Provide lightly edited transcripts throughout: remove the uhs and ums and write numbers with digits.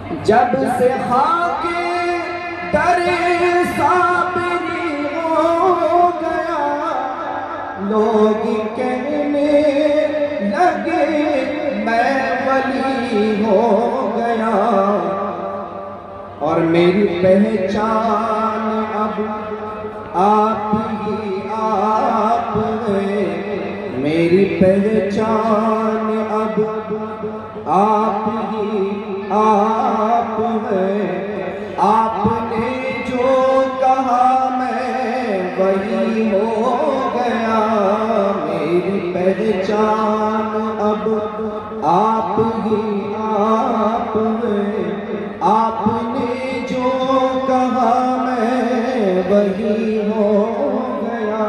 جب سے خاک در صابری ہو گیا، لوگ کہنے لگے میں ولی ہو گیا، اور میری پہچان اب آپ ہی آپ ہیں، میری پہچان اب آپ ہی آپ ہیں، آپ نے جو کہا میں وہی ہو گیا، میری پہچان اب آپ ہی آپ ہیں، آپ نے جو کہا میں وہی ہو گیا،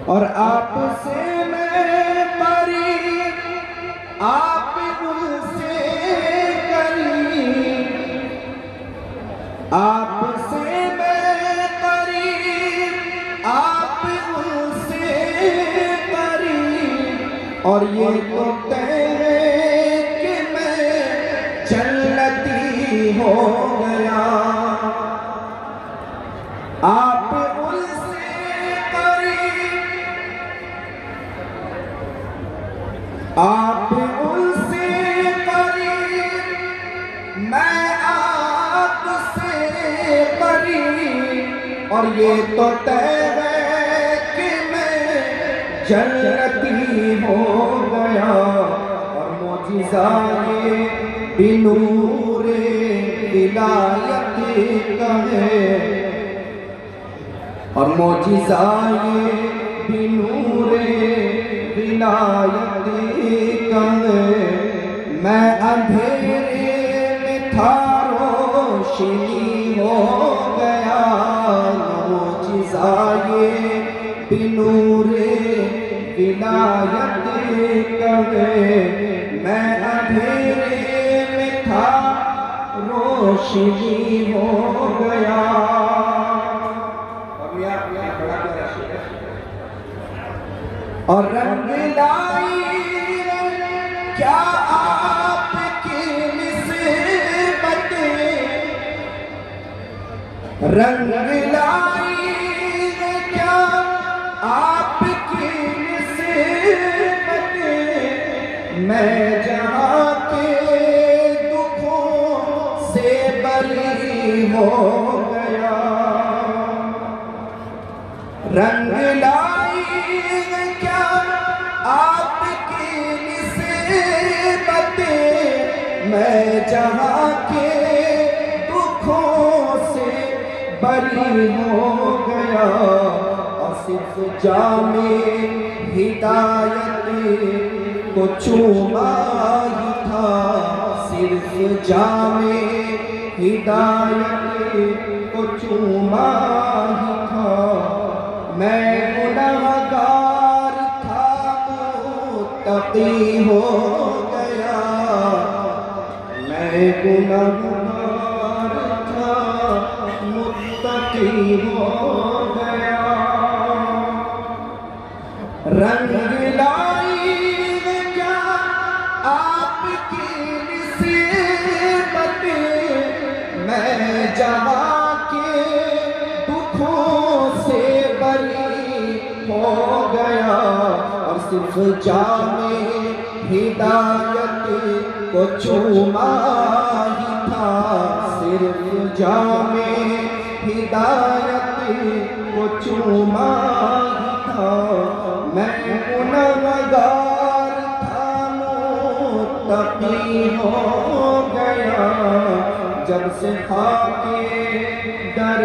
اور آپ سے میں قریب آپ ان سے قریب، آپ سے میں قریب آپ ان سے قریب، اور یہ تو طے ہے کہ میں جنتی ہو گیا، آپ ان سے قریب آپ ان سے قریب، میں آپ سے قریب، اور یہ تو طے ہے کہ میں جنتی ہو گیا، اور معجزۂ بنور ولایت کا ہے، اور معجزۂ بنور ولایت کا ہے، میں اندھیرے میں تھا روشنی ہو گیا، معجزۂ بنور ولایت کا ہے، میں اندھیرے میں تھا روشنی ہو گیا، اور رنگ لائی کیا آپ کی نسبت، رنگ لائی کیا آپ کی نسبت، میں جہاں کے دکھوں سے بری ہو گیا، رنگ لائی کیا آپ کی نسبت، میں جہاں کے دکھوں سے بری ہو گیا، اور صرف جام ہدایت کو چوما ہی تھا، صرف جام ہدایت کو چوما ہی تھا، میں گنہگار تھا متقی ہو گیا، میں گنہگار تھا متقی ہو گیا، رنگ لائی کیا آپ کی نسبت، میں جہاں کے دکھوں سے بری ہو گیا، اور صرف جام ہدایت کو چوما ہی تھا، صرف جام ہدایت کو چوما ہی تھا، میں گنہگار تھا متقی ہو گیا، جب سے خاک در